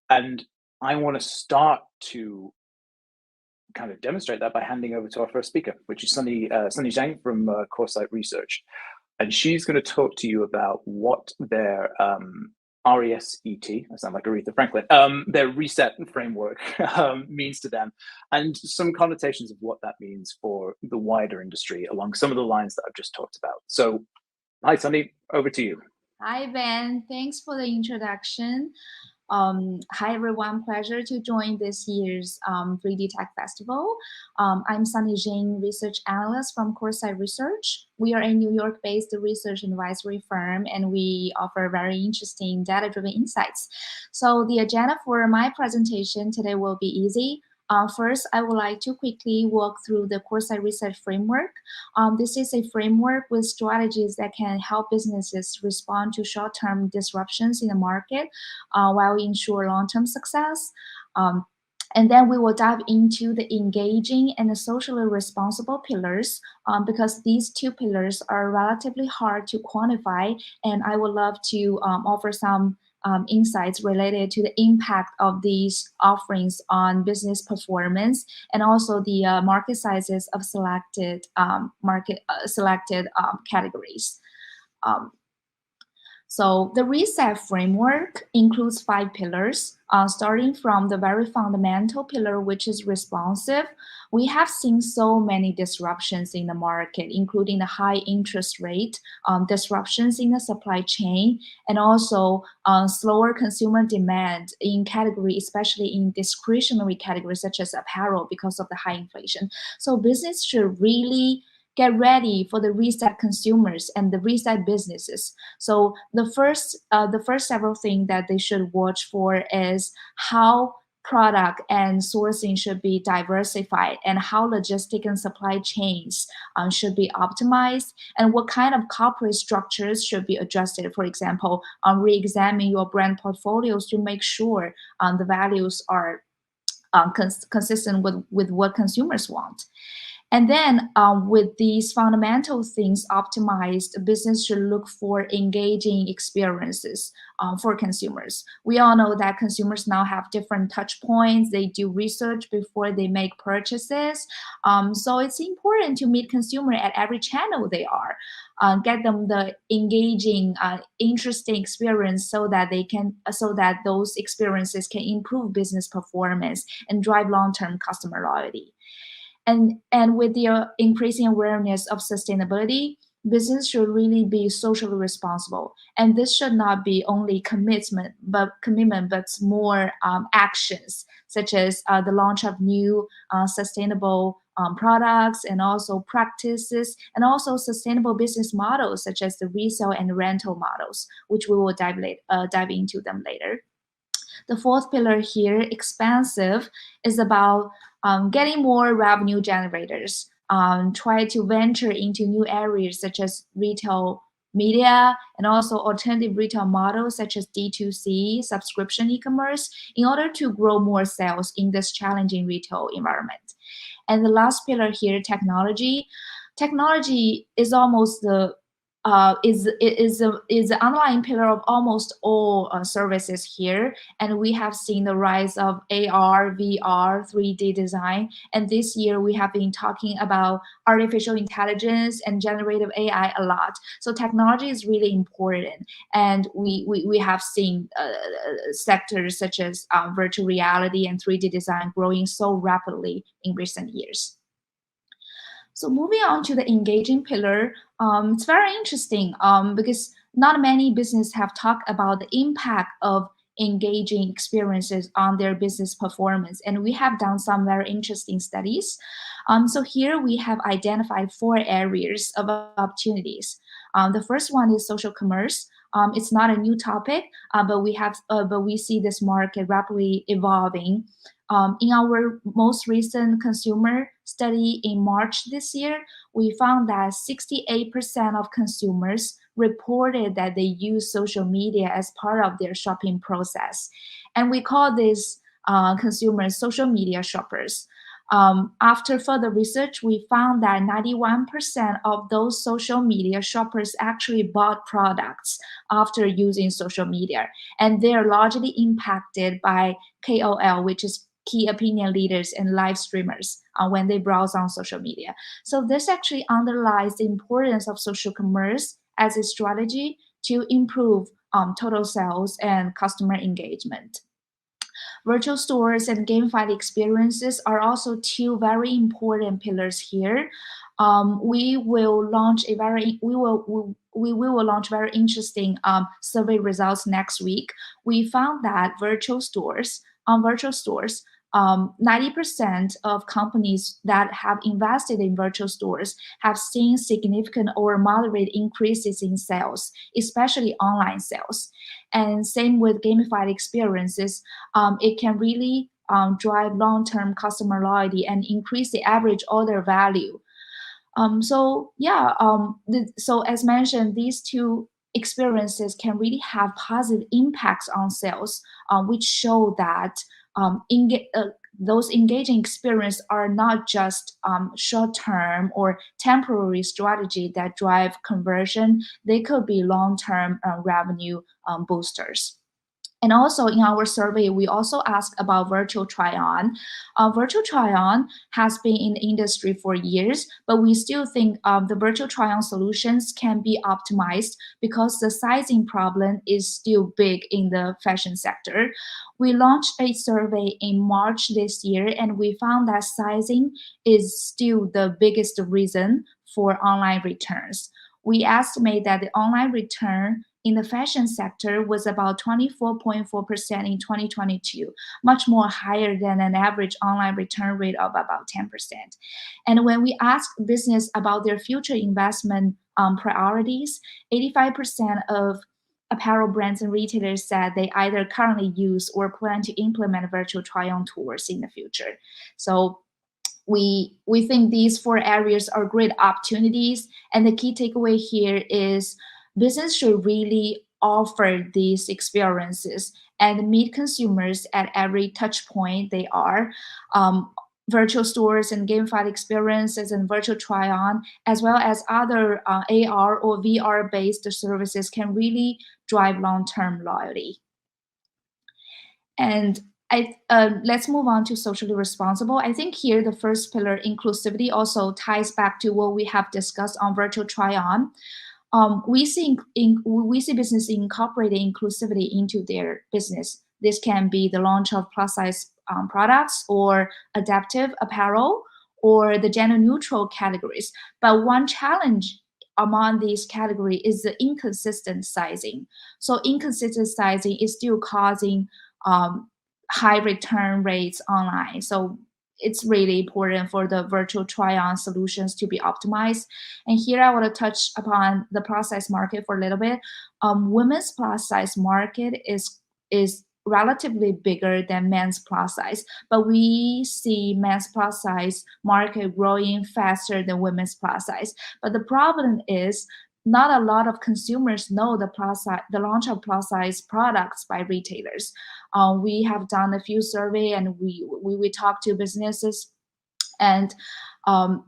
And I want to start to kind of demonstrate that by handing over to our first speaker, which is Sunny Zheng from Coresight Research. And she's going to talk to you about what their RESET, I sound like Aretha Franklin, their reset framework means to them, and some connotations of what that means for the wider industry along some of the lines that I've just talked about. So, hi, Sunny, over to you. Hi, Ben. Thanks for the introduction. Hi, everyone. Pleasure to join this year's 3D Tech Festival. I'm Sunny Zheng, research analyst from Coresight Research. We are a New York-based research advisory firm, and we offer very interesting data-driven insights. So the agenda for my presentation today will be easy. First, I would like to quickly walk through the Coresight Research Framework. This is a framework with strategies that can help businesses respond to short-term disruptions in the market while ensure long-term success. And then we will dive into the engaging and the socially responsible pillars because these two pillars are relatively hard to quantify, and I would love to offer some insights related to the impact of these offerings on business performance and also the market sizes of selected categories. So the reset framework includes 5 pillars, starting from the very fundamental pillar, which is responsive. We have seen so many disruptions in the market, including the high interest rate, disruptions in the supply chain, and also slower consumer demand in category, especially in discretionary categories such as apparel because of the high inflation. So business should really get ready for the reset consumers and the reset businesses. So the first several things that they should watch for is how product and sourcing should be diversified and how logistic and supply chains should be optimized and what kind of corporate structures should be adjusted. For example, re-examine your brand portfolios to make sure the values are consistent with what consumers want. And then with these fundamental things optimized, business should look for engaging experiences for consumers. We all know that consumers now have different touch points. They do research before they make purchases. So it's important to meet consumer at every channel they are. Get them the engaging, interesting experience so that those experiences can improve business performance and drive long-term customer loyalty. And with the increasing awareness of sustainability, business should really be socially responsible. And this should not be only commitment, but more actions, such as the launch of new sustainable products and also practices, and also sustainable business models, such as the resale and rental models, which we will dive into them later. The fourth pillar here, expansive, is about getting more revenue generators, try to venture into new areas such as retail media and also alternative retail models such as D2C, subscription e-commerce, in order to grow more sales in this challenging retail environment. And the last pillar here, technology. Technology is almost the is the underlying pillar of almost all services here, and we have seen the rise of AR, VR, 3D design, and this year we have been talking about artificial intelligence and generative AI a lot. So technology is really important, and we have seen sectors such as virtual reality and 3D design growing so rapidly in recent years. So moving on to the engaging pillar, it's very interesting because not many businesses have talked about the impact of engaging experiences on their business performance. And we have done some very interesting studies. So here we have identified 4 areas of opportunities. The first one is social commerce. It's not a new topic, but we see this market rapidly evolving. In our most recent consumer study in March this year, we found that 68% of consumers reported that they use social media as part of their shopping process. And we call these consumers social media shoppers. After further research, we found that 91% of those social media shoppers actually bought products after using social media, and they're largely impacted by KOL, which is key opinion leaders and live streamers, when they browse on social media. So this actually underlies the importance of social commerce as a strategy to improve total sales and customer engagement. Virtual stores and gamified experiences are also two very important pillars here. We will launch very interesting survey results next week. We found that virtual stores 90% of companies that have invested in virtual stores have seen significant or moderate increases in sales, especially online sales. And same with gamified experiences, it can really drive long-term customer loyalty and increase the average order value. So as mentioned, these two experiences can really have positive impacts on sales, which show that those engaging experiences are not just short-term or temporary strategy that drive conversion. They could be long-term revenue boosters. And also in our survey, we also asked about virtual try-on. Virtual try-on has been in the industry for years, but we still think the virtual try-on solutions can be optimized because the sizing problem is still big in the fashion sector. We launched a survey in March this year, and we found that sizing is still the biggest reason for online returns. We estimate that the online return in the fashion sector was about 24.4% in 2022, much more higher than an average online return rate of about 10%. And when we ask business about their future investment priorities, 85% of apparel brands and retailers said they either currently use or plan to implement virtual try-on tours in the future. So we think these four areas are great opportunities, and the key takeaway here is business should really offer these experiences and meet consumers at every touch point they are. Virtual stores and gamified experiences and virtual try-on, as well as other AR or VR-based services, can really drive long-term loyalty. And let's move on to socially responsible. I think here the first pillar, inclusivity, also ties back to what we have discussed on virtual try-on. We see business incorporating inclusivity into their business. This can be the launch of plus-size products or adaptive apparel or the gender-neutral categories. But one challenge among these categories is the inconsistent sizing. So inconsistent sizing is still causing high return rates online. So it's really important for the virtual try-on solutions to be optimized. And here I want to touch upon the plus size market for a little bit. Women's plus size market is relatively bigger than men's plus size, but we see men's plus size market growing faster than women's plus size. But the problem is not a lot of consumers know the launch of plus size products by retailers. We have done a few surveys, and we talk to businesses, and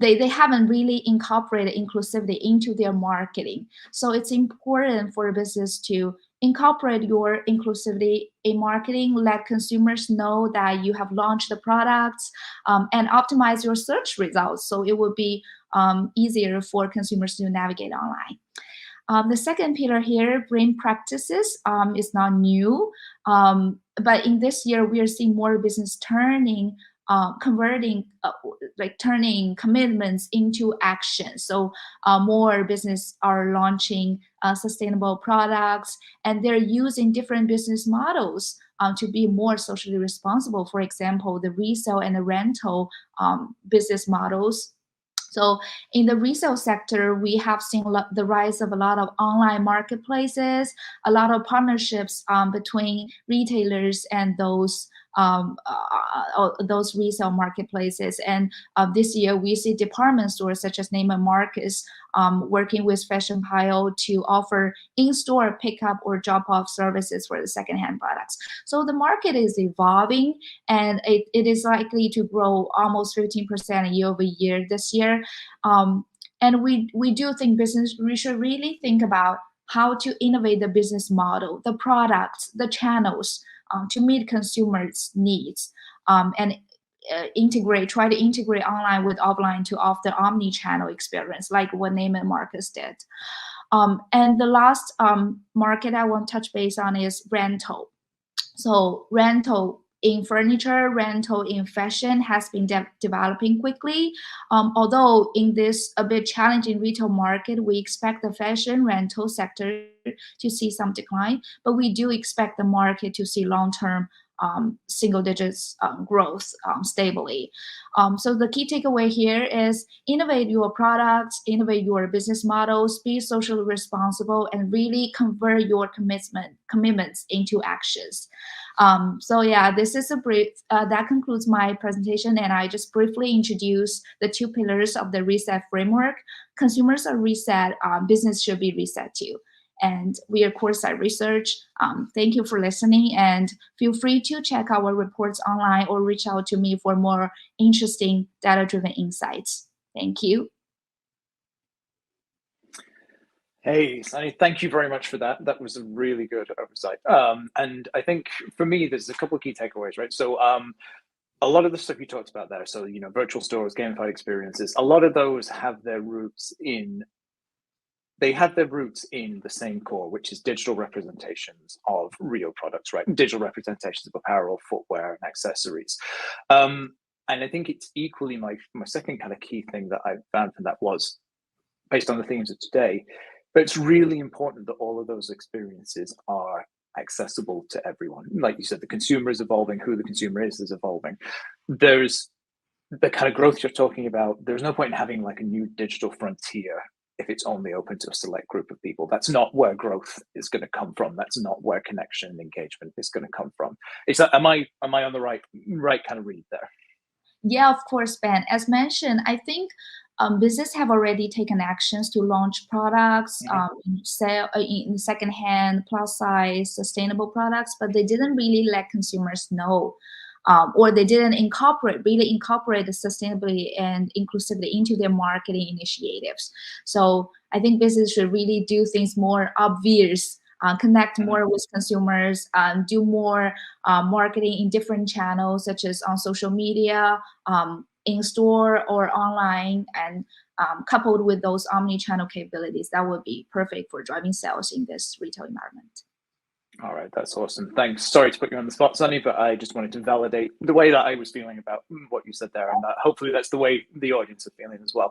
they haven't really incorporated inclusivity into their marketing. So it's important for a business to incorporate your inclusivity in marketing, let consumers know that you have launched the products, and optimize your search results so it will be easier for consumers to navigate online. The second pillar here, brand practices, is not new, but in this year we are seeing more business turning commitments into action. So more business are launching sustainable products, and they're using different business models to be more socially responsible. For example, the resale and the rental business models. So in the resale sector, we have seen the rise of a lot of online marketplaces, a lot of partnerships between retailers and those those resale marketplaces. And this year, we see department stores such as Neiman Marcus working with Fashion Pile to offer in-store pickup or drop-off services for the secondhand products. So the market is evolving, and it is likely to grow almost 15% year over year this year. And we do think we should really think about how to innovate the business model, the products, the channels to meet consumers' needs, and try to integrate online with offline to offer the omni-channel experience, like what Neiman Marcus did. And the last market I want to touch base on is rental. So rental in furniture, rental in fashion has been developing quickly. Although in this a bit challenging retail market, we expect the fashion rental sector to see some decline, but we do expect the market to see long-term single digits growth stably. So the key takeaway here is innovate your products, innovate your business models, be socially responsible, and really convert your commitments into actions. So yeah, this is a brief, that concludes my presentation, and I just briefly introduced the 2 pillars of the reset framework. Consumers are reset, business should be reset too. And we are Coresight Research. Thank you for listening, and feel free to check our reports online or reach out to me for more interesting data-driven insights. Thank you. Hey, Sunny, thank you very much for that. That was a really good oversight. And I think for me, there's a couple of key takeaways, right? So a lot of the stuff you talked about there, so, virtual stores, gamified experiences, a lot of those have their roots in the same core, which is digital representations of real products, right? Digital representations of apparel, footwear, and accessories. And I think it's equally my second kind of key thing that I found from that was, based on the themes of today, but it's really important that all of those experiences are accessible to everyone. Like you said, the consumer is evolving, who the consumer is evolving. There's the kind of growth you're talking about. There's no point in having like a new digital frontier if it's only open to a select group of people. That's not where growth is going to come from. That's not where connection and engagement is going to come from. Am I on the right kind of read there? Yeah, of course, Ben. As mentioned, I think business have already taken actions to launch products, in secondhand, plus size, sustainable products, but they didn't really let consumers know, or they didn't really incorporate the sustainability and inclusivity into their marketing initiatives. So I think business should really do things more obvious, connect more with consumers, do more marketing in different channels, such as on social media, in store or online, and coupled with those omni-channel capabilities, that would be perfect for driving sales in this retail environment. All right, that's awesome. Thanks. Sorry to put you on the spot, Sunny, but I just wanted to validate the way that I was feeling about what you said there, and hopefully that's the way the audience are feeling as well.